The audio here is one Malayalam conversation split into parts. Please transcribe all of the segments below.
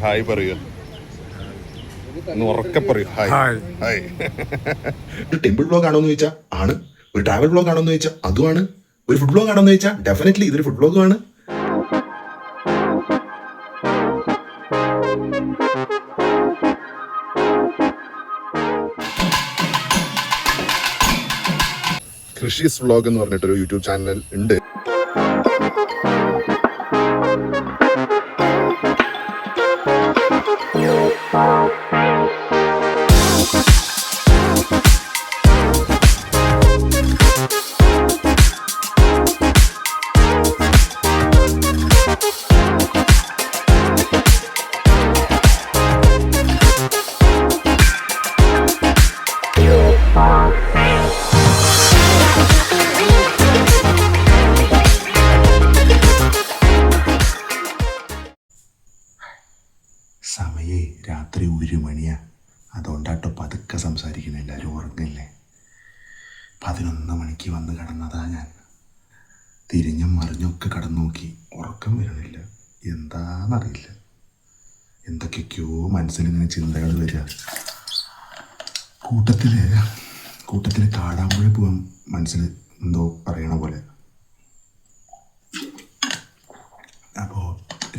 ഹായ് പറയൂ, ഉറക്കെ പറയൂ. Hi hi. ഒരു ടെമ്പിൾ വ്ളോഗ് ആണോ എന്ന് ചോദിച്ചാൽ ആണ്. ഒരു ട്രാവൽ വ്ളോഗ് ആണോ എന്ന് ചോദിച്ചാൽ അതുമാണ്. ഒരു ഫുഡ് വ്ളോഗ് ആണോ എന്ന് ചോദിച്ചാൽ ഡെഫിനറ്റ്ലി ഇതൊരു ഫുഡ് വ്ളോഗുമാണ്. കൃഷീസ് വ്ളോഗ് എന്ന് പറഞ്ഞിട്ടൊരു യൂട്യൂബ് ചാനൽ ഉണ്ട്. സമയേ രാത്രി 1 മണിയാ. അതുകൊണ്ടാട്ടോ പതുക്കെ സംസാരിക്കുന്നത്. എല്ലാവരും ഉറങ്ങില്ലേ? 11 മണിക്ക് വന്ന് കിടന്നതാ ഞാൻ. തിരിഞ്ഞും മറിഞ്ഞൊക്കെ കടന്നു നോക്കി. ഉറക്കം വരണില്ല. എന്താണെന്നറിയില്ല. എന്തൊക്കെയൊക്കെയോ മനസ്സിലിങ്ങനെ ചിന്തകൾ വരിക. കൂട്ടത്തിൽ കാടാമ്പുഴ പോകാൻ മനസ്സിൽ എന്തോ പറയണ പോലെ. അപ്പോൾ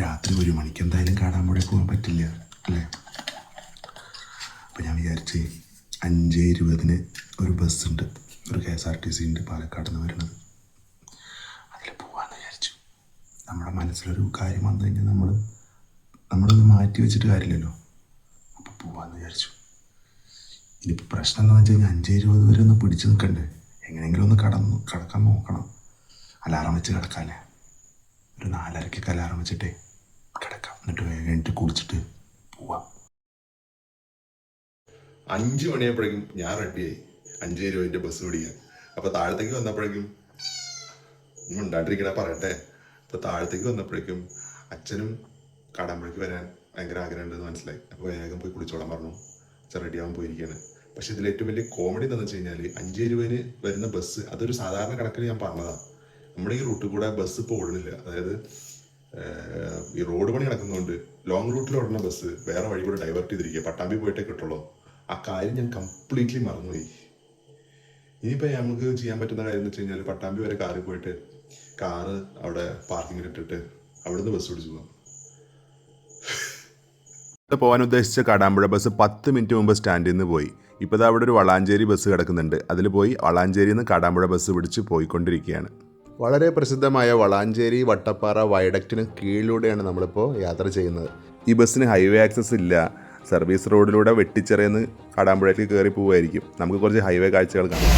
രാത്രി 1 മണിക്ക് എന്തായാലും കാടാമ്പുഴ പോകാൻ പറ്റില്ല അല്ലേ? അപ്പോൾ ഞാൻ വിചാരിച്ച് 5:20 ഒരു ബസ്സുണ്ട്, ഒരു KSRTC ഉണ്ട് പാലക്കാട് നിന്ന് വരുന്നത്. അതിൽ പോകാമെന്ന് വിചാരിച്ചു. നമ്മുടെ മനസ്സിലൊരു കാര്യം വന്നു കഴിഞ്ഞാൽ നമ്മളൊന്ന് മാറ്റി വെച്ചിട്ട് കാര്യമില്ലല്ലോ. അപ്പോൾ പോകാമെന്ന് വിചാരിച്ചു. ഇനി പ്രശ്നം എന്താണെന്ന് വെച്ച് കഴിഞ്ഞാൽ 5:20 വരെ ഒന്ന് പിടിച്ച് നിൽക്കണ്ടേ? എങ്ങനെയെങ്കിലും ഒന്ന് കിടക്കാൻ നോക്കണം. അലാറം വെച്ച് കിടക്കാമല്ലേ? ഒരു 4:30 അലാറം വെച്ചിട്ടേ കിടക്കാം. എന്നിട്ട് വേഗം എണീറ്റ് കുളിച്ചിട്ട് പോവാം. 5 മണിയായപ്പോഴേക്കും ഞാൻ റെഡിയായി 5:20 ബസ് പിടിക്കാൻ. അപ്പോൾ താഴത്തേക്ക് വന്നപ്പോഴേക്കും ഉണ്ടാണ്ടിരിക്കണ പറയട്ടെ. അപ്പോൾ താഴത്തേക്ക് വന്നപ്പോഴേക്കും അച്ഛനും കാടാമ്പുഴയ്ക്ക് വരാൻ ഭയങ്കര ആഗ്രഹമുണ്ടെന്ന് മനസ്സിലായി. അപ്പോൾ വേഗം പോയി കുളിച്ചോളാൻ പറഞ്ഞു. അച്ഛൻ റെഡിയാവാൻ പോയിരിക്കുകയാണ്. പക്ഷെ ഇതിൽ ഏറ്റവും വലിയ കോമഡി എന്താണെന്ന് വെച്ച് കഴിഞ്ഞാൽ 5:20 വരുന്ന ബസ് അതൊരു സാധാരണ കണക്കിൽ ഞാൻ പറഞ്ഞതാണ്. നമ്മുടെ ഈ റൂട്ടിൽ കൂടെ ബസ് ഇപ്പോൾ ഓടുന്നില്ല. അതായത് ഈ റോഡ് പണി നടക്കുന്നതുകൊണ്ട് ലോങ് റൂട്ടിൽ ഓടുന്ന ബസ് വേറെ വഴി കൂടെ ഡൈവേർട്ട് ചെയ്തിരിക്കുക. പട്ടാമ്പി പോയിട്ടേ കിട്ടുള്ളൂ. ആ കാര്യം ഞാൻ കംപ്ലീറ്റ്ലി മറന്നുപോയി. ഇനിയിപ്പോൾ നമുക്ക് ചെയ്യാൻ പറ്റുന്ന കാര്യം എന്ന് വെച്ച് കഴിഞ്ഞാൽ പട്ടാമ്പി വരെ കാറിൽ പോയിട്ട് കാറ് അവിടെ പാർക്കിങ്ങിൽ ഇട്ടിട്ട് അവിടുന്ന് ബസ് പിടിച്ചു പോകാം. പോകാൻ ഉദ്ദേശിച്ച കാടാമ്പുഴ ബസ് 10 മിനിറ്റ് മുമ്പ് സ്റ്റാൻഡിൽ നിന്ന് പോയി. ഇപ്പോൾ അവിടെ ഒരു വളാഞ്ചേരി ബസ് കിടക്കുന്നുണ്ട്. അതിൽ പോയി വളാഞ്ചേരിയിൽ നിന്ന് കാടാമ്പുഴ ബസ് പിടിച്ച് പോയിക്കൊണ്ടിരിക്കുകയാണ്. വളരെ പ്രസിദ്ധമായ വളാഞ്ചേരി വട്ടപ്പാറ വയഡക്റ്റിന് കീഴിലൂടെയാണ് നമ്മളിപ്പോൾ യാത്ര ചെയ്യുന്നത്. ഈ ബസ്സിന് ഹൈവേ ആക്സസ് ഇല്ല. സർവീസ് റോഡിലൂടെ വെട്ടിച്ചിറയെന്ന് കാടാമ്പുഴയ്ക്ക് കയറി പോവുമായിരിക്കും. നമുക്ക് കുറച്ച് ഹൈവേ കാഴ്ചകൾ കാണാം.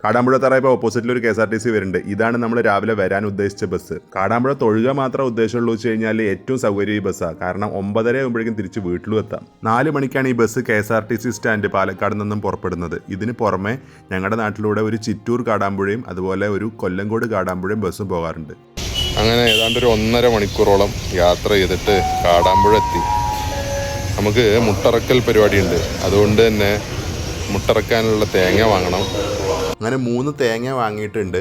കാടാമ്പുഴ തറയപ്പോൾ ഓപ്പോസിറ്റിൽ ഒരു KSRTC വരുന്നുണ്ട്. ഇതാണ് നമ്മൾ രാവിലെ വരാൻ ഉദ്ദേശിച്ച ബസ്. കാടാമ്പുഴ തൊഴുക മാത്രമേ ഉദ്ദേശമുള്ളൂ വെച്ച് കഴിഞ്ഞാൽ ഏറ്റവും സൗകര്യം ഈ ബസ്സാണ്. കാരണം 9:30 ആകുമ്പോഴേക്കും തിരിച്ച് വീട്ടിലും എത്താം. 4 മണിക്കാണ് ഈ ബസ് KSRTC സ്റ്റാൻഡ് പാലക്കാട് നിന്നും പുറപ്പെടുന്നത്. ഇതിന് പുറമെ ഞങ്ങളുടെ നാട്ടിലൂടെ ഒരു ചിറ്റൂർ കാടാമ്പുഴയും അതുപോലെ ഒരു കൊല്ലങ്കോട് കാടാമ്പുഴയും ബസ്സും പോകാറുണ്ട്. അങ്ങനെ ഏതാണ്ട് ഒരു 1.5 മണിക്കൂറോളം യാത്ര ചെയ്തിട്ട് കാടാമ്പുഴ എത്തി. നമുക്ക് മുട്ടറക്കൽ പരിപാടിയുണ്ട്. അതുകൊണ്ട് തന്നെ മുട്ടറക്കാനുള്ള തേങ്ങ വാങ്ങണം. അങ്ങനെ 3 തേങ്ങ വാങ്ങിയിട്ടുണ്ട്.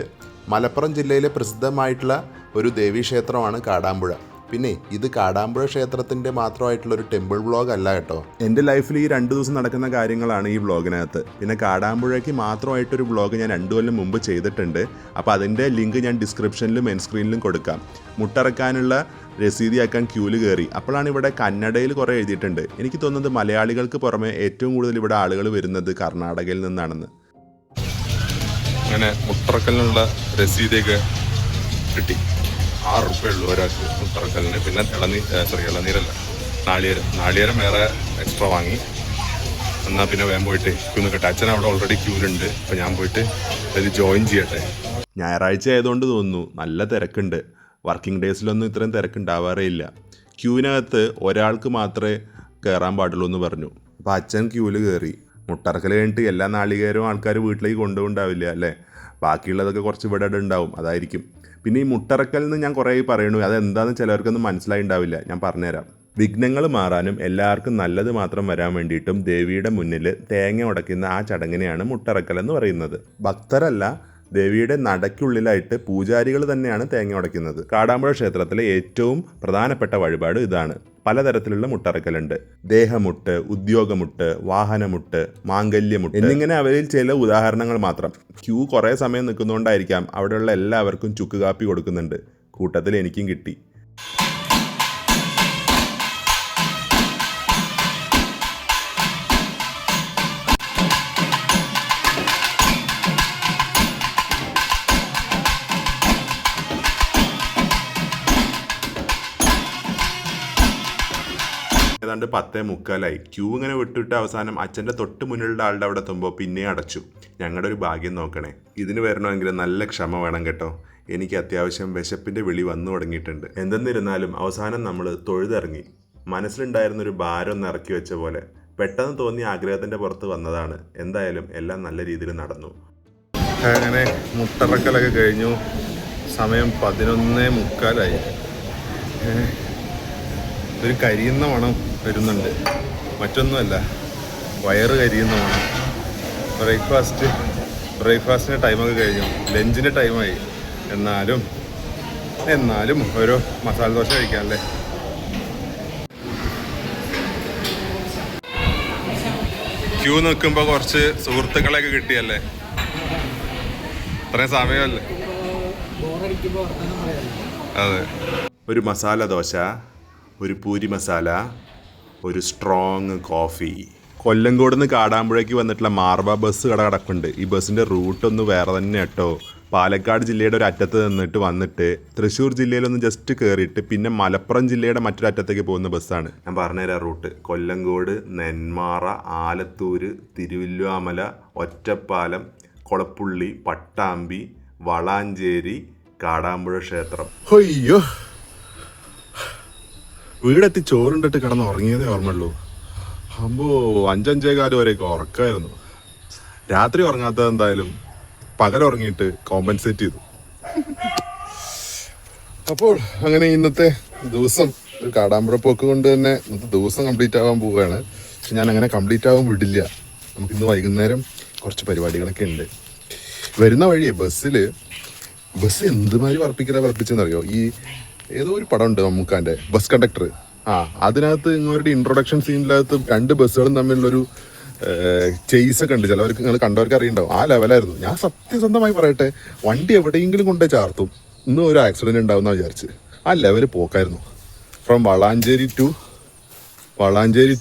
മലപ്പുറം ജില്ലയിലെ പ്രസിദ്ധമായിട്ടുള്ള ഒരു ദേവീക്ഷേത്രമാണ് കാടാമ്പുഴ. പിന്നെ ഇത് കാടാമ്പുഴ ക്ഷേത്രത്തിൻ്റെ മാത്രമായിട്ടുള്ള ഒരു ടെമ്പിൾ വ്ളോഗ് അല്ല കേട്ടോ. എൻ്റെ ലൈഫിൽ ഈ 2 ദിവസം നടക്കുന്ന കാര്യങ്ങളാണ് ഈ വ്ളോഗിനകത്ത്. പിന്നെ കാടാമ്പുഴയ്ക്ക് മാത്രമായിട്ടൊരു വ്ളോഗ് ഞാൻ 2 കൊല്ലം മുമ്പ് ചെയ്തിട്ടുണ്ട്. അപ്പോൾ അതിൻ്റെ ലിങ്ക് ഞാൻ ഡിസ്ക്രിപ്ഷനിലും എൻ സ്ക്രീനിലും കൊടുക്കാം. മുട്ടറക്കാനുള്ള രസീതിയാക്കാൻ ക്യൂല് കയറി. അപ്പോഴാണ് ഇവിടെ കന്നഡയിൽ കുറേ എഴുതിയിട്ടുണ്ട്. എനിക്ക് തോന്നുന്നത് മലയാളികൾക്ക് പുറമെ ഏറ്റവും കൂടുതൽ ഇവിടെ ആളുകൾ വരുന്നത് കർണാടകയിൽ നിന്നാണെന്ന്. അങ്ങനെ മുട്ടറക്കലിനുള്ള രസീതൊക്കെ കിട്ടി. 6 റുപ്യ ഉള്ളൂ ഒരാൾക്ക് മുട്ടറക്കലിന്. പിന്നെ ഇളനീരല്ല, നാളികേരം വേറെ എക്സ്ട്രാ വാങ്ങി. എന്നാൽ പിന്നെ വേഗം പോയിട്ട് ക്യൂ നിൽക്കട്ടെ. അച്ഛൻ അവിടെ ഓൾറെഡി ക്യൂലുണ്ട്. അപ്പോൾ ഞാൻ പോയിട്ട് അതിൽ ജോയിൻ ചെയ്യട്ടെ. ഞായറാഴ്ച ആയതുകൊണ്ട് തോന്നുന്നു നല്ല തിരക്കുണ്ട്. വർക്കിംഗ് ഡേയ്സിലൊന്നും ഇത്രയും തിരക്കുണ്ടാവാറേ ഇല്ല. ക്യൂവിനകത്ത് ഒരാൾക്ക് മാത്രമേ കയറാൻ പാടുള്ളൂ എന്ന് പറഞ്ഞു. അപ്പോൾ അച്ഛൻ ക്യൂവിൽ കയറി. മുട്ടറക്കൽ കഴിഞ്ഞിട്ട് എല്ലാ നാളികേരവും ആൾക്കാർ വീട്ടിലേക്ക് കൊണ്ടുപോകുണ്ടാവില്ല അല്ലേ? ബാക്കിയുള്ളതൊക്കെ കുറച്ച് ഇവിടെ ഉണ്ടാവും, അതായിരിക്കും. പിന്നെ ഈ മുട്ടറക്കൽ എന്ന് ഞാൻ കുറേ പറയണു, അതെന്താണെന്ന് ചിലർക്കൊന്നും മനസ്സിലായി ഉണ്ടാവില്ല. ഞാൻ പറഞ്ഞുതരാം. വിഘ്നങ്ങൾ മാറാനും എല്ലാവർക്കും നല്ലത് മാത്രം വരാൻ വേണ്ടിയിട്ടും ദേവിയുടെ മുന്നിൽ തേങ്ങ ഉടയ്ക്കുന്ന ആ ചടങ്ങിനെയാണ് മുട്ടറക്കൽ എന്ന് പറയുന്നത്. ഭക്തരല്ല, ദേവിയുടെ നടയ്ക്കുള്ളിലായിട്ട് പൂജാരികൾ തന്നെയാണ് തേങ്ങ ഉടയ്ക്കുന്നത്. കാടാമ്പുഴ ക്ഷേത്രത്തിലെ ഏറ്റവും പ്രധാനപ്പെട്ട വഴിപാട് ഇതാണ്. പലതരത്തിലുള്ള മുട്ടറക്കലുണ്ട്. ദേഹമുട്ട്, ഉദ്യോഗമുട്ട്, വാഹനമുട്ട്, മാംഗല്യമുട്ട് എന്നിങ്ങനെ അവരിൽ ചില ഉദാഹരണങ്ങൾ മാത്രം. ക്യൂ കുറേ സമയം നിൽക്കുന്നതുകൊണ്ടായിരിക്കാം അവിടെയുള്ള എല്ലാവർക്കും ചുക്ക് കാപ്പി കൊടുക്കുന്നുണ്ട്. കൂട്ടത്തിൽ എനിക്കും കിട്ടി. ഏതാണ്ട് 10:45 ക്യൂ ഇങ്ങനെ വിട്ടിട്ട് അവസാനം അച്ഛൻ്റെ തൊട്ട് മുന്നിലുള്ള ആളുടെ അവിടെ എത്തുമ്പോൾ പിന്നെയും അടച്ചു. ഞങ്ങളുടെ ഒരു ഭാഗ്യം നോക്കണേ. ഇതിന് വരണമെങ്കിൽ നല്ല ക്ഷമ വേണം കേട്ടോ. എനിക്ക് അത്യാവശ്യം വിശപ്പിൻ്റെ വിളി വന്നു തുടങ്ങിയിട്ടുണ്ട്. എന്തെന്നിരുന്നാലും അവസാനം നമ്മൾ തൊഴുതിറങ്ങി. മനസ്സിലുണ്ടായിരുന്നൊരു ഭാരം ഒന്ന് ഇറക്കി വെച്ച പോലെ പെട്ടെന്ന് തോന്നിയ ആഗ്രഹത്തിൻ്റെ പുറത്ത് വന്നതാണ്. എന്തായാലും എല്ലാം നല്ല രീതിയിൽ നടന്നു. അങ്ങനെ മുട്ടറക്കലൊക്കെ കഴിഞ്ഞു. സമയം 11:45. ഒരു കരിയുന്ന മണം വരുന്നുണ്ട്. മറ്റൊന്നുമല്ല, വയറ് കരിയുന്ന മണം. ബ്രേക്ക്ഫാസ്റ്റിൻ്റെ ടൈമൊക്കെ കഴിഞ്ഞു, ലഞ്ചിൻ്റെ ടൈമായി. എന്നാലും ഒരു മസാല ദോശ കഴിക്കാമല്ലേ. ക്യൂ നിൽക്കുമ്പോൾ കുറച്ച് സുഹൃത്തുക്കളെയൊക്കെ കിട്ടിയല്ലേ. അത്രയും സമയമല്ലേ. അതെ, ഒരു മസാല ദോശ, ഒരു പൂരി മസാല, ഒരു സ്ട്രോങ് കോഫി. കൊല്ലങ്കോട് നിന്ന് കാടാമ്പുഴയ്ക്ക് വന്നിട്ടുള്ള മാർബ ബസ് കിടപ്പുണ്ട്. ഈ ബസ്സിൻ്റെ റൂട്ടൊന്ന് വേറെ തന്നെ കേട്ടോ. പാലക്കാട് ജില്ലയുടെ ഒരു അറ്റത്ത് വന്നിട്ട് തൃശ്ശൂർ ജില്ലയിലൊന്ന് ജസ്റ്റ് കയറിയിട്ട് പിന്നെ മലപ്പുറം ജില്ലയുടെ മറ്റൊരു അറ്റത്തേക്ക് പോകുന്ന ബസ്സാണ്. ഞാൻ പറഞ്ഞുതരാം റൂട്ട്. കൊല്ലങ്കോട്, നെന്മാറ, ആലത്തൂര്, തിരുവല്ലുവാമല, ഒറ്റപ്പാലം, കൊളപ്പുള്ളി, പട്ടാമ്പി, വളാഞ്ചേരി, കാടാമ്പുഴ ക്ഷേത്രം. അയ്യോ, വീടെത്തി ചോറുണ്ടിട്ട് കിടന്ന് ഉറങ്ങിയതേ ഓർമ്മയുള്ളൂ. അമ്പോ 5-5:15 വരെയൊക്കെ ഉറക്കമായിരുന്നു. രാത്രി ഉറങ്ങാത്തത് എന്തായാലും പകലുറങ്ങിയിട്ട് കോമ്പൻസേറ്റ് ചെയ്തു. അപ്പോൾ അങ്ങനെ ഇന്നത്തെ ദിവസം ഒരു കാടാമ്പുഴ പോക്ക് കൊണ്ട് തന്നെ ഇന്നത്തെ ദിവസം കംപ്ലീറ്റ് ആവാൻ പോവുകയാണ്. പക്ഷെ ഞാൻ അങ്ങനെ കംപ്ലീറ്റ് ആവാൻ വിടില്ല. നമുക്കിന്ന് വൈകുന്നേരം കുറച്ച് പരിപാടികളൊക്കെ ഉണ്ട്. വരുന്ന വഴിയെ ബസ് എന്തുമാതിരി വർപ്പിച്ചെന്നറിയോ. ഈ ഏതോ ഒരു പടമുണ്ട് മമ്മൂക്കാൻ്റെ, ബസ് കണ്ടക്ടർ. അതിനകത്ത് ഇങ്ങോട്ട് ഇൻട്രൊഡക്ഷൻ സീനിനകത്ത് 2 ബസ്സുകളും തമ്മിലുള്ളൊരു ചേസൊക്കെ ഉണ്ട്. ചിലവർക്ക് നിങ്ങൾ കണ്ടവർക്ക് അറിയണ്ടാവും. ആ ലെവലായിരുന്നു. ഞാൻ സത്യസന്ധമായി പറയട്ടെ, വണ്ടി എവിടെയെങ്കിലും കൊണ്ടേ ചാർത്തും, ഇന്നും ഒരു ആക്സിഡന്റ് ഉണ്ടാവുന്ന വിചാരിച്ച്. ആ ലെവല് പോക്കായിരുന്നു. ഫ്രം വളാഞ്ചേരി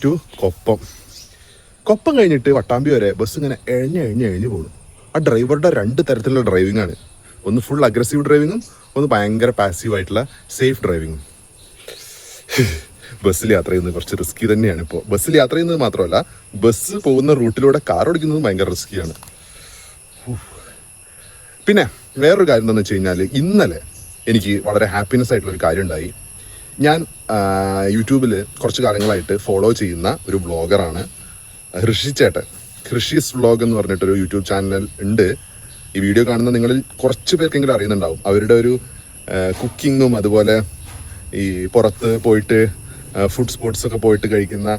ടു കൊപ്പം കഴിഞ്ഞിട്ട് പട്ടാമ്പി വരെ ബസ് ഇങ്ങനെ എഴഞ്ഞ് പോകും. ആ ഡ്രൈവറുടെ 2 തരത്തിലുള്ള ഡ്രൈവിംഗ് ആണ്. ഒന്ന് ഫുൾ അഗ്രസീവ് ഡ്രൈവിങ്ങും ഒന്ന് ഭയങ്കര പാസീവായിട്ടുള്ള സേഫ് ഡ്രൈവിങ്ങും. ബസ്സിൽ യാത്ര ചെയ്യുന്നത് കുറച്ച് റിസ്കി തന്നെയാണ്. ഇപ്പോൾ ബസ്സിൽ യാത്ര ചെയ്യുന്നത് മാത്രമല്ല, ബസ് പോകുന്ന റൂട്ടിലൂടെ കാർ ഓടിക്കുന്നത് ഭയങ്കര റിസ്ക്കിയാണ്. പിന്നെ വേറൊരു കാര്യം എന്താണെന്ന് വെച്ച് കഴിഞ്ഞാൽ, ഇന്നലെ എനിക്ക് വളരെ ഹാപ്പിനെസ് ആയിട്ടുള്ളൊരു കാര്യം ഉണ്ടായി. ഞാൻ യൂട്യൂബിൽ കുറച്ച് കാലങ്ങളായിട്ട് ഫോളോ ചെയ്യുന്ന ഒരു ബ്ലോഗറാണ് ഋഷിച്ചേട്ടൻ. ഋഷീസ് വ്ളോഗ് എന്ന് പറഞ്ഞിട്ടൊരു യൂട്യൂബ് ചാനൽ ഉണ്ട്. ഈ വീഡിയോ കാണുന്ന നിങ്ങളിൽ കുറച്ച് പേർക്കെങ്കിലും അറിയുന്നുണ്ടാവും. അവരുടെ ഒരു കുക്കിങ്ങും അതുപോലെ ഈ പുറത്ത് പോയിട്ട് ഫുഡ് സ്പോട്സ് ഒക്കെ പോയിട്ട് കഴിക്കുന്ന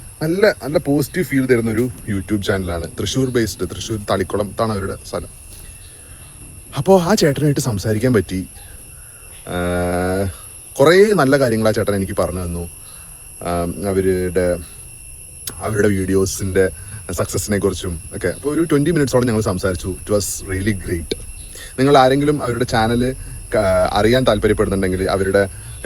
നല്ല പോസിറ്റീവ് ഫീൽ തരുന്ന ഒരു യൂട്യൂബ് ചാനലാണ്. തൃശ്ശൂർ ബേസ്ഡ്, തൃശ്ശൂർ തളിക്കുളത്താണ് അവരുടെ സ്ഥലം. അപ്പോൾ ആ ചേട്ടനായിട്ട് സംസാരിക്കാൻ പറ്റി. കുറേ നല്ല കാര്യങ്ങൾ ആ ചേട്ടൻ എനിക്ക് പറഞ്ഞു തന്നു. അവരുടെ വീഡിയോസിൻ്റെ സക്സസിനെ കുറിച്ചും ഒക്കെ. അപ്പോൾ ഒരു 20 മിനിറ്റ്സോളം ഞങ്ങൾ സംസാരിച്ചു. It was really great. നിങ്ങൾ ആരെങ്കിലും അവരുടെ ചാനൽ അറിയാൻ താല്പര്യപ്പെടുന്നുണ്ടെങ്കിൽ അവരുടെ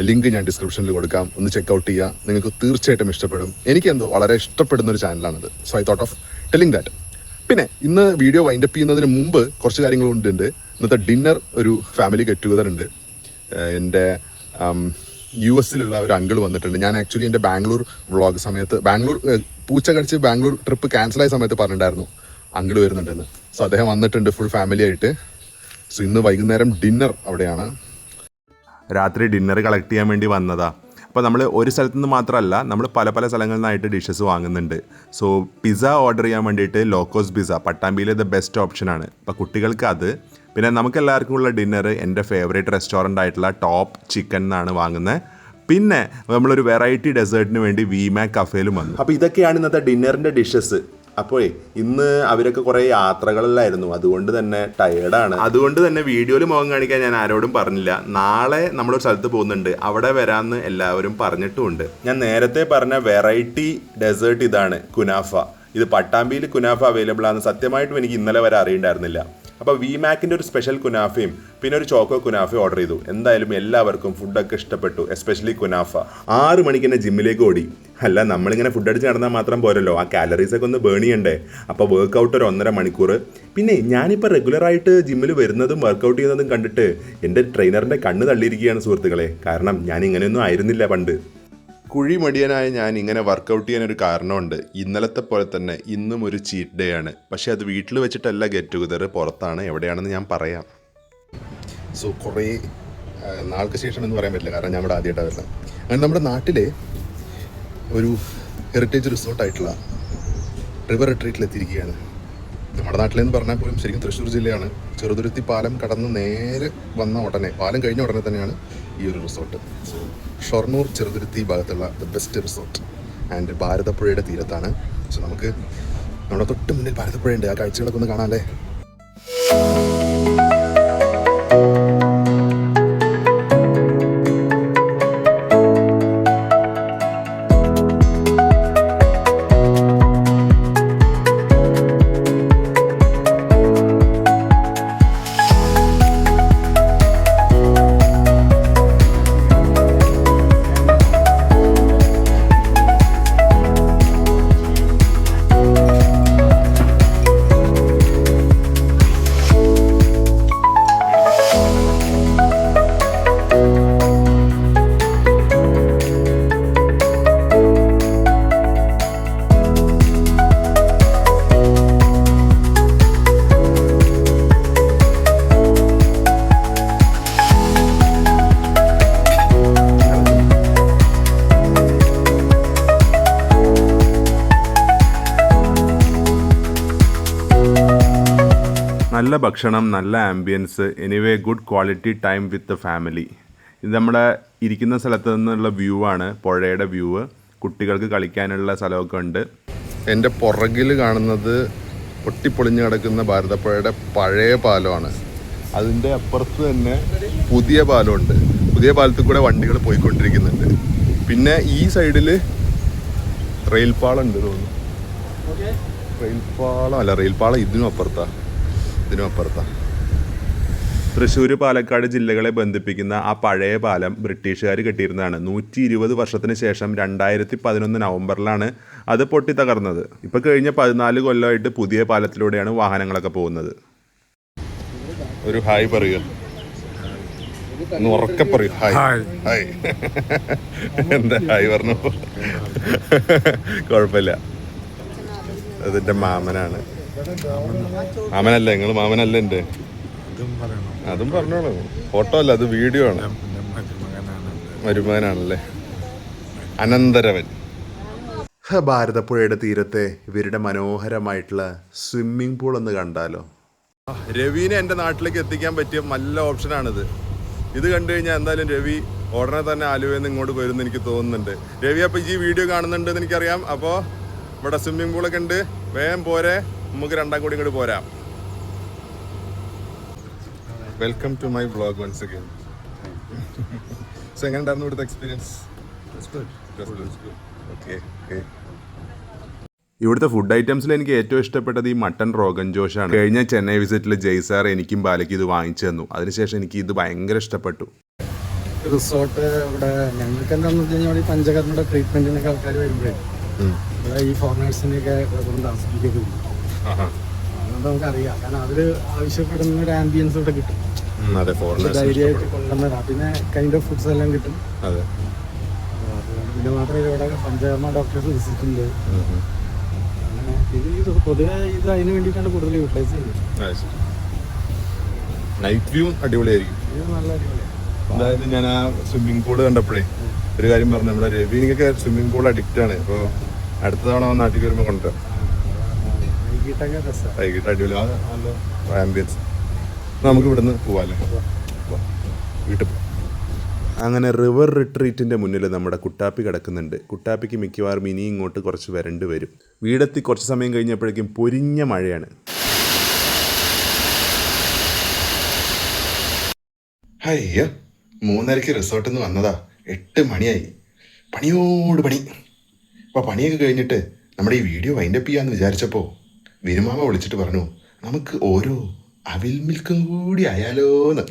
ലിങ്ക് ഞാൻ ഡിസ്ക്രിപ്ഷനിൽ കൊടുക്കാം. ഒന്ന് ചെക്കൗട്ട് ചെയ്യുക. നിങ്ങൾക്ക് തീർച്ചയായിട്ടും ഇഷ്ടപ്പെടും. എനിക്കെന്തോ വളരെ ഇഷ്ടപ്പെടുന്ന ഒരു ചാനലാണത്. So I thought of telling that. പിന്നെ ഇന്ന് വീഡിയോ വൈൻഡപ്പ് ചെയ്യുന്നതിന് മുമ്പ് കുറച്ച് കാര്യങ്ങൾ ഉണ്ട്. ഇന്നത്തെ ഡിന്നർ ഒരു ഫാമിലി ഗെറ്റ് ടുഗദർ ഉണ്ട്. എൻ്റെ US ഒരു അങ്കിൾ വന്നിട്ടുണ്ട്. ഞാൻ ആക്ച്വലി എൻ്റെ ബാംഗ്ലൂർ വ്ളോഗ് സമയത്ത് പൂച്ച കടിച്ച് ബാംഗ്ലൂർ ട്രിപ്പ് ക്യാൻസലായ സമയത്ത് പറഞ്ഞിട്ടുണ്ടായിരുന്നു അങ്കിൾ വരുന്നുണ്ടെന്ന്. സോ അദ്ദേഹം വന്നിട്ടുണ്ട് ഫുൾ ഫാമിലി ആയിട്ട്. സോ ഇന്ന് വൈകുന്നേരം ഡിന്നർ അവിടെയാണ്. രാത്രി ഡിന്നർ കളക്ട് ചെയ്യാൻ വേണ്ടി വന്നതാ. അപ്പോൾ നമ്മൾ ഒരു സ്ഥലത്തു നിന്ന് മാത്രമല്ല, നമ്മൾ പല സ്ഥലങ്ങളിൽ നിന്നായിട്ട് ഡിഷസ് വാങ്ങുന്നുണ്ട്. സോ പിസ്സ ഓർഡർ ചെയ്യാൻ വേണ്ടിയിട്ട് ലോക്കോസ് പിസ്സ പട്ടാമ്പിയിലെ ദ ബെസ്റ്റ് ഓപ്ഷനാണ്. അപ്പോൾ കുട്ടികൾക്ക് അത്, പിന്നെ നമുക്കെല്ലാവർക്കും ഉള്ള ഡിന്നർ എൻ്റെ ഫേവറേറ്റ് റെസ്റ്റോറൻ്റ് ആയിട്ടുള്ള ടോപ്പ് ചിക്കൻ എന്നാണ് വാങ്ങുന്നത്. പിന്നെ നമ്മളൊരു വെറൈറ്റി ഡെസേർട്ടിന് വേണ്ടി വിമാക് കഫേയിലും വന്നു. അപ്പോൾ ഇതൊക്കെയാണ് ഇന്നത്തെ ഡിന്നറിൻ്റെ ഡിഷസ്. അപ്പോൾ ഇന്ന് അവരൊക്കെ കുറേ യാത്രകളിലായിരുന്നു, അതുകൊണ്ട് തന്നെ ടയേർഡാണ്. അതുകൊണ്ട് തന്നെ വീഡിയോയിൽ മുഖം കാണിക്കാൻ ഞാൻ ആരോടും പറഞ്ഞില്ല. നാളെ നമ്മളൊരു സ്ഥലത്ത് പോകുന്നുണ്ട്, അവിടെ വരാമെന്ന് എല്ലാവരും പറഞ്ഞിട്ടുമുണ്ട്. ഞാൻ നേരത്തെ പറഞ്ഞ വെറൈറ്റി ഡെസേർട്ട് ഇതാണ്, കുനാഫ. ഇത് പട്ടാമ്പിയിൽ കുനാഫ അവൈലബിൾ ആണ്. സത്യമായിട്ടും എനിക്ക് ഇന്നലെ വരെ അറിയണ്ടായിരുന്നില്ല. അപ്പോൾ വിമാക്കിൻ്റെ ഒരു സ്പെഷ്യൽ കുനാഫയും പിന്നെ ഒരു ചോക്കോ കുനാഫയും ഓർഡർ ചെയ്തു. എന്തായാലും എല്ലാവർക്കും ഫുഡൊക്കെ ഇഷ്ടപ്പെട്ടു, എസ്പെഷ്യലി കുനാഫ. 6 മണിക്ക് തന്നെ ജിമ്മിലേക്ക് ഓടി. അല്ല, നമ്മളിങ്ങനെ ഫുഡ് അടിച്ച് നടന്നാൽ മാത്രം പോരല്ലോ, ആ കാലറീസൊക്കെ ഒന്ന് ബേൺ ചെയ്യണ്ടേ. അപ്പോൾ വർക്കൗട്ട് ഒരു 1.5 മണിക്കൂർ. പിന്നെ ഞാനിപ്പോൾ റെഗുലറായിട്ട് ജിമ്മിൽ വരുന്നതും വർക്കൗട്ട് ചെയ്യുന്നതും കണ്ടിട്ട് എൻ്റെ ട്രെയിനറിൻ്റെ കണ്ണ് തള്ളിയിരിക്കുകയാണ് സുഹൃത്തുക്കളെ. കാരണം ഞാൻ ഇങ്ങനെയൊന്നും ആയിരുന്നില്ല പണ്ട്. കുഴിമടിയനായ ഞാൻ ഇങ്ങനെ വർക്കൗട്ട് ചെയ്യാനൊരു കാരണമുണ്ട്. ഇന്നലത്തെ പോലെ തന്നെ ഇന്നും ഒരു ചീറ്റ് ഡേ ആണ്. പക്ഷേ അത് വീട്ടിൽ വെച്ചിട്ടല്ല ഗെറ്റ് ടുഗദർ, പുറത്താണ്. എവിടെയാണെന്ന് ഞാൻ പറയാം. സോ കുറേ നാൾക്ക് ശേഷം എന്ന് പറയാൻ പറ്റില്ല, കാരണം ഞാൻ ഇവിടെ ആദ്യമായിട്ടാണ് വരുന്നത്. അങ്ങനെ നമ്മുടെ നാട്ടിലെ ഒരു ഹെറിറ്റേജ് റിസോർട്ടായിട്ടുള്ള റിവർ റിട്രീറ്റിലെത്തിയിരിക്കുകയാണ്. നമ്മുടെ നാട്ടിലെന്ന് പറഞ്ഞാൽ പോലും ശരിക്കും തൃശ്ശൂർ ജില്ലയാണ്. ചെറുതുരുത്തി പാലം കടന്ന് നേരെ വന്ന ഉടനെ, പാലം കഴിഞ്ഞ ഉടനെ തന്നെയാണ് ഈ ഒരു റിസോർട്ട്. സോ ഷൊർണൂർ ചെറുതുരുത്തി ഭാഗത്തുള്ള ദ ബെസ്റ്റ് റിസോർട്ട് ആൻഡ് ഭാരതപ്പുഴയുടെ തീരത്താണ്. സോ നമുക്ക് നമ്മുടെ തൊട്ട് മുന്നിൽ ഭാരതപ്പുഴയുണ്ട്, ആ കാഴ്ചകളൊക്കെ ഒന്ന് കാണാമല്ലേ. നല്ല ഭക്ഷണം, നല്ല ambience, anyway good quality time with the family. ഇത് നമ്മുടെ ഇരിക്കുന്ന സ്ഥലത്ത് നിന്നുള്ള വ്യൂ ആണ്, പുഴയുടെ വ്യൂ. കുട്ടികൾക്ക് കളിക്കാനുള്ള സ്ഥലമൊക്കെ ഉണ്ട്. എൻ്റെ പുറകിൽ കാണുന്നത് പൊട്ടിപ്പൊളിഞ്ഞ് കിടക്കുന്ന ഭാരതപ്പുഴയുടെ പഴയ പാലമാണ്. അതിൻ്റെ അപ്പുറത്ത് തന്നെ പുതിയ പാലമുണ്ട്. പുതിയ പാലത്തിൽ കൂടെ വണ്ടികൾ പോയിക്കൊണ്ടിരിക്കുന്നുണ്ട്. പിന്നെ ഈ സൈഡിൽ റെയിൽപാളം ഉണ്ട് തോന്നുന്നു. റെയിൽപാളം ഇതിനും അപ്പുറത്താണ്. തൃശ്ശൂർ പാലക്കാട് ജില്ലകളെ ബന്ധിപ്പിക്കുന്ന ആ പഴയ പാലം ബ്രിട്ടീഷുകാർ കെട്ടിയിരുന്നതാണ്. 120 വർഷത്തിന് ശേഷം 2011 നവംബറിലാണ് അത് പൊട്ടി തകർന്നത്. ഇപ്പോൾ കഴിഞ്ഞ 14 കൊല്ലമായിട്ട് പുതിയ പാലത്തിലൂടെയാണ് വാഹനങ്ങളൊക്കെ പോകുന്നത്. ഒരു ഹായ് പറയുക, ഉറക്കെ പറയൂ. ഹായ്. എന്താ ഹായ് പറഞ്ഞു? കുഴപ്പമില്ല, അതിൻ്റെ മാമനാണ്. മാമനല്ലേ നിങ്ങൾ? മാമനല്ലേ എൻ്റെ? അതും പറഞ്ഞോളൂ. ഫോട്ടോ അല്ല, അത് വീഡിയോ ആണ്. മരുമകനാണല്ലേ, അനന്തരവൻ. ഭാരതപ്പുഴയുടെ തീരത്തെ ഇവരുടെ മനോഹരമായിട്ടുള്ള സ്വിമ്മിംഗ് പൂൾ ഒന്ന് കണ്ടാലോ. രവിനെ എൻ്റെ നാട്ടിലേക്ക് എത്തിക്കാൻ പറ്റിയ നല്ല ഓപ്ഷനാണിത്. ഇത് കണ്ടു കഴിഞ്ഞാൽ എന്തായാലും രവി ഉടനെ തന്നെ ആലുവയിൽ നിന്ന് ഇങ്ങോട്ട് വരുമെന്ന് എനിക്ക് തോന്നുന്നുണ്ട്. രവി അപ്പോൾ ഈ വീഡിയോ കാണുന്നുണ്ടെന്ന് എനിക്കറിയാം. അപ്പോൾ ഇവിടെ സ്വിമ്മിംഗ് പൂളൊക്കെ ഉണ്ട്, വേഗം പോരെ, നമുക്ക് രണ്ടാം കൂടി ഇങ്ങോട്ട് പോരാം. Welcome to my vlog once again. So എങ്ങനെ ഉണ്ടായിരുന്നു ഇവിടുത്തെ എക്സ്പീരിയൻസ്? ഓക്കെ. ഇവിടുത്തെ ഫുഡ് ഐറ്റംസിൽ എനിക്ക് ഏറ്റവും ഇഷ്ടപ്പെട്ടത് ഈ മട്ടൺ റോഗൻ ജോഷാണ്. കഴിഞ്ഞ ചെന്നൈ വിസിറ്റിൽ ജയ്സാർ എനിക്കും ബാലയ്ക്കും ഇത് വാങ്ങിച്ചു തന്നു. അതിനുശേഷം എനിക്ക് ഇത് ഭയങ്കര ഇഷ്ടപ്പെട്ടു. റിസോർട്ട് ഇവിടെ ഞങ്ങൾക്ക് എന്താണെന്ന് വെച്ച് കഴിഞ്ഞാൽ ഈ പഞ്ചകർമ്മയുടെ ട്രീറ്റ്മെന്റിനൊക്കെ ആൾക്കാർ വരുമ്പോഴേ ഇവിടെ ഈ ഫോറിനേഴ്സിനെയൊക്കെ കൊണ്ട് ആസ്വദിക്കൊക്കെ വരും. അതുകൊണ്ട് നമുക്കറിയാം, കാരണം അവർ ആവശ്യപ്പെടുന്ന ഒരു ആംബിയൻസ് ഇവിടെ കിട്ടും. ധൈര്യമായിട്ട് കൊണ്ടുവന്നതാണ്. പിന്നെ കൈൻഡ് ഓഫ് ഫുഡ്സ് എല്ലാം കിട്ടും. പിന്നെ മാത്രമല്ല ഇവിടെ പഞ്ചകർമ്മ ഡോക്ടേഴ്സ് വിസിറ്റ് ഉണ്ട്. അങ്ങനെ ഇത് പൊതുവെ ഇത് അതിന് വേണ്ടിയിട്ടാണ് കൂടുതൽ യൂട്ടിലൈസ് ചെയ്യുന്നത്. നൈറ്റ് വ്യൂ അടിപൊളിയായിരിക്കും. ഇത് നല്ല അടിപൊളിയാണ്. അതായത് ഞാൻ ആ സ്വിമ്മിംഗ് പൂള് കണ്ടപ്പോഴേ ഒരു കാര്യം പറഞ്ഞു, നമ്മുടെ രവിനിക്കൊക്കെ സ്വിമ്മിംഗ് പൂൾ അഡിക്റ്റ് ആണ്. അപ്പോൾ അടുത്ത തവണ നാട്ടിൽ വരുമ്പോൾ കൊണ്ടുവരാം. വൈകിട്ടൊക്കെ രസമാണ്. വൈകിട്ട് അടിപൊളി, നല്ല ആംബിയൻസ്. നമുക്ക് ഇവിടുന്ന് പോവാല്ലേ? വീട്ടിൽ പോവാം. അങ്ങനെ റിവർ റിട്രീറ്റിൻ്റെ മുന്നിൽ നമ്മുടെ കുട്ടാപ്പി കിടക്കുന്നുണ്ട്. കുട്ടാപ്പിക്ക് മിക്കവാറും ഇനി ഇങ്ങോട്ട് കുറച്ച് വരണ്ട് വരും. വീടെത്തി കുറച്ച് സമയം കഴിഞ്ഞപ്പോഴേക്കും പൊരിഞ്ഞ മഴയാണ്. അയ്യോ, 3:30 റിസോർട്ടിൽ നിന്ന് വന്നതാ, 8 മണിയായി. പണിയോട് പണി. അപ്പോൾ പണിയൊക്കെ കഴിഞ്ഞിട്ട് നമ്മുടെ ഈ വീഡിയോ വൈൻഡപ്പ് ചെയ്യാമെന്ന് വിചാരിച്ചപ്പോൾ വിരുമാമ വിളിച്ചിട്ട് പറഞ്ഞു, നമുക്ക് ഓരോ അവിൽ മിൽക്കും കൂടി ആയാലോന്ന്.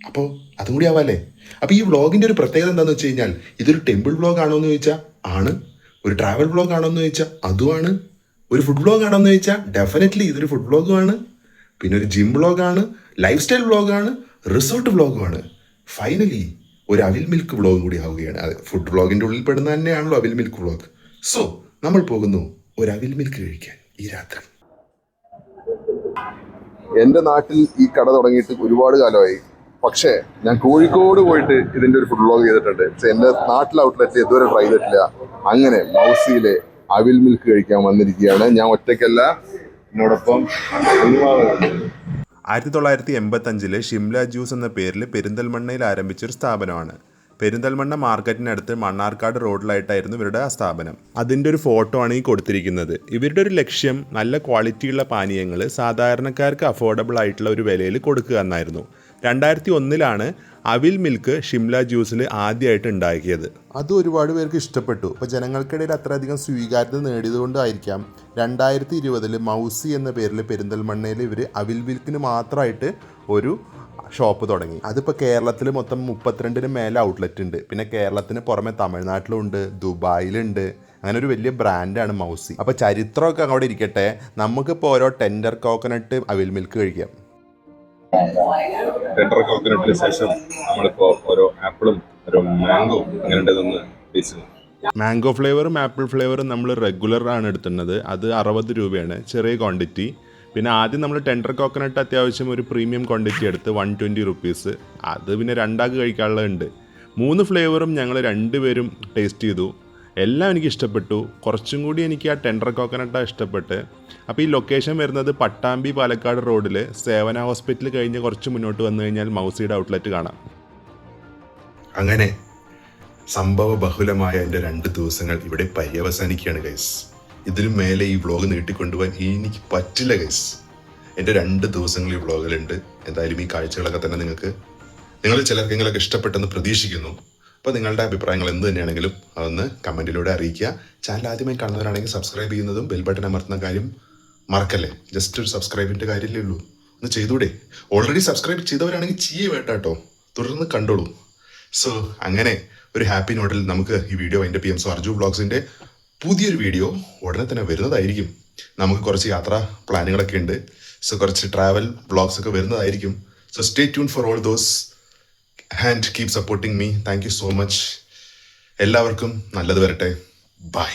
അപ്പോൾ അതും കൂടി ആവാല്ലേ? അപ്പോൾ ഈ വ്ളോഗിൻ്റെ ഒരു പ്രത്യേകത എന്താണെന്ന് വെച്ച് കഴിഞ്ഞാൽ, ഇതൊരു ടെമ്പിൾ വ്ളോഗ് ആണോ എന്ന് ചോദിച്ചാൽ ആണ്, ഒരു ട്രാവൽ വ്ളോഗ് ആണോ എന്ന് ചോദിച്ചാൽ അതുമാണ്, ഒരു ഫുഡ് വ്ളോഗ് ആണോ എന്ന് ചോദിച്ചാൽ ഡെഫിനറ്റ്ലി ഇതൊരു ഫുഡ് വ്ളോഗുമാണ്, പിന്നെ ഒരു ജിം വ്ളോഗാണ്, ലൈഫ് സ്റ്റൈൽ വ്ളോഗാണ്, റിസോർട്ട് വ്ളോഗുമാണ്, ഫൈനലി ഒരു അവിൽ മിൽക്ക് വ്ളോഗ് കൂടി ആവുകയാണ്. അത് ഫുഡ് വ്ളോഗിൻ്റെ ഉള്ളിൽ പെടുന്ന തന്നെയാണല്ലോ അവിൽ മിൽക്ക് വ്ളോഗ്. സോ നമ്മൾ പോകുന്നു ഒരു അവിൽ മിൽക്ക് കഴിക്കാൻ ഈ രാത്രി. എൻ്റെ നാട്ടിൽ ഈ കട തുടങ്ങിയിട്ട് ഒരുപാട് കാലമായി. പക്ഷേ ഞാൻ കോഴിക്കോട് പോയിട്ട് ഇതിൻ്റെ ഒരു ഫുഡ് വ്ളോഗ് ചെയ്തിട്ടുണ്ട്. പക്ഷേ എൻ്റെ നാട്ടിലെ ഔട്ട്ലെറ്റ് ഇതുവരെ ട്രൈ ചെയ്തിട്ടില്ല. അങ്ങനെ മൗസിയിലെ അവിൽ മിൽക്ക് കഴിക്കാൻ വന്നിരിക്കുകയാണ്. ഞാൻ ഒറ്റയ്ക്കല്ല, എന്നോടൊപ്പം 1985 ഷിംല ജ്യൂസ് എന്ന പേരിൽ പെരിന്തൽമണ്ണയിൽ ആരംഭിച്ചൊരു സ്ഥാപനമാണ്. പെരിന്തൽമണ്ണ മാർക്കറ്റിനടുത്ത് മണ്ണാർക്കാട് റോഡിലായിട്ടായിരുന്നു ഇവരുടെ ആ സ്ഥാപനം. അതിൻ്റെ ഒരു ഫോട്ടോ ആണ് ഈ കൊടുത്തിരിക്കുന്നത്. ഇവരുടെ ഒരു ലക്ഷ്യം നല്ല ക്വാളിറ്റിയുള്ള പാനീയങ്ങൾ സാധാരണക്കാർക്ക് അഫോർഡബിൾ ആയിട്ടുള്ള ഒരു വിലയിൽ കൊടുക്കുക എന്നായിരുന്നു. 2001 അവിൽ മിൽക്ക് ഷിംല ജ്യൂസിൽ ആദ്യമായിട്ട് ഉണ്ടാക്കിയത്. അത് ഒരുപാട് പേർക്ക് ഇഷ്ടപ്പെട്ടു. അപ്പോൾ ജനങ്ങൾക്കിടയിൽ അത്രയധികം സ്വീകാര്യത നേടിയതുകൊണ്ടായിരിക്കാം 2020 മൗസി എന്ന പേരിൽ പെരിന്തൽമണ്ണയിൽ ഇവർ അവിൽ മിൽക്കിന് മാത്രമായിട്ട് ഒരു ഷോപ്പ് തുടങ്ങി. അതിപ്പോൾ കേരളത്തിൽ മൊത്തം 32 മേലെ ഔട്ട്ലെറ്റ് ഉണ്ട്. പിന്നെ കേരളത്തിന് പുറമെ തമിഴ്നാട്ടിലുണ്ട്, ദുബായിലുണ്ട്. അങ്ങനെ ഒരു വലിയ ബ്രാൻഡാണ് മൗസി. അപ്പോൾ ചരിത്രമൊക്കെ അവിടെ ഇരിക്കട്ടെ, നമുക്കിപ്പോൾ ഓരോ ടെൻഡർ കോക്കനട്ട് അവിൽ മിൽക്ക് കഴിക്കാം. ടെൻഡർ കോക്കനട്ടിന് ശേഷം നമ്മളിപ്പോൾ ഓരോ ആപ്പിളും ഓരോ മാംഗോ അങ്ങനെയുള്ളതൊന്ന് ടേസ്റ്റ് ചെയ്യാം. മാംഗോ ഫ്ലേവറും ആപ്പിൾ ഫ്ലേവറും നമ്മൾ റെഗുലർ ആണ് എടുക്കുന്നത്. അത് 60 രൂപയാണ്, ചെറിയ ക്വാണ്ടിറ്റി. പിന്നെ ആദ്യം നമ്മൾ ടെൻഡർ കോക്കനട്ട് അത്യാവശ്യം ഒരു പ്രീമിയം ക്വാണ്ടിറ്റി എടുത്ത് 120 റുപ്പീസ്. അത് പിന്നെ 2 ആൾക്ക് കഴിക്കാനുള്ളതുണ്ട്. 3 ഫ്ലേവറും ഞങ്ങൾ 2 പേരും ടേസ്റ്റ് ചെയ്തു. എല്ലാം എനിക്ക് ഇഷ്ടപ്പെട്ടു. കുറച്ചും കൂടി എനിക്ക് ആ ടെൻഡർ കോക്കനട്ടാണ് ഇഷ്ടപ്പെട്ട്. അപ്പോൾ ഈ ലൊക്കേഷൻ വരുന്നത് പട്ടാമ്പി പാലക്കാട് റോഡിൽ സേവന ഹോസ്പിറ്റൽ കഴിഞ്ഞ് കുറച്ച് മുന്നോട്ട് വന്നു കഴിഞ്ഞാൽ മൗസിയുടെ ഔട്ട്ലെറ്റ് കാണാം. അങ്ങനെ സംഭവ ബഹുലമായ എൻ്റെ 2 ദിവസങ്ങൾ ഇവിടെ പര്യവസാനിക്കുകയാണ് ഗൈസ്. ഇതിലും മേലെ ഈ വ്ളോഗ് നീട്ടിക്കൊണ്ടുപോകാൻ എനിക്ക് പറ്റില്ല ഗൈസ്. എൻ്റെ 2 ദിവസങ്ങൾ ഈ വ്ളോഗിലുണ്ട്. എന്തായാലും ഈ കാഴ്ചകളൊക്കെ തന്നെ നിങ്ങൾ ചിലർക്കെങ്കിലൊക്കെ ഇഷ്ടപ്പെട്ടെന്ന് പ്രതീക്ഷിക്കുന്നു. അപ്പോൾ നിങ്ങളുടെ അഭിപ്രായങ്ങൾ എന്ത് തന്നെയാണെങ്കിലും അതൊന്ന് കമൻറ്റിലൂടെ അറിയിക്കുക. ചാനൽ ആദ്യമായി കാണുന്നവരാണെങ്കിൽ സബ്സ്ക്രൈബ് ചെയ്യുന്നതും ബെൽ ബട്ടൺ അമർത്തുന്ന കാര്യം മറക്കല്ലേ. ജസ്റ്റ് ഒരു സബ്സ്ക്രൈബിൻ്റെ കാര്യമല്ലേ ഉള്ളൂ, ഒന്ന് ചെയ്തൂടെ? ഓൾറെഡി സബ്സ്ക്രൈബ് ചെയ്തവരാണെങ്കിൽ വേണ്ട കേട്ടോ, തുടർന്ന് കണ്ടോളൂ. സോ അങ്ങനെ ഒരു ഹാപ്പി നോട്ടിൽ നമുക്ക് ഈ വീഡിയോ വൈൻഡപ്പ് ചെയ്യാം. സോ അർജു വ്ളോഗ്സിൻ്റെ പുതിയൊരു വീഡിയോ ഉടനെ തന്നെ വരുന്നതായിരിക്കും. നമുക്ക് കുറച്ച് യാത്രാ പ്ലാനുകളൊക്കെ ഉണ്ട്. സോ കുറച്ച് ട്രാവൽ വ്ളോഗ്സ് ഒക്കെ വരുന്നതായിരിക്കും. So stay tune for all those and keep supporting me. Thank you so much. എല്ലാവർക്കും നല്ലത് വരട്ടെ. ബൈ.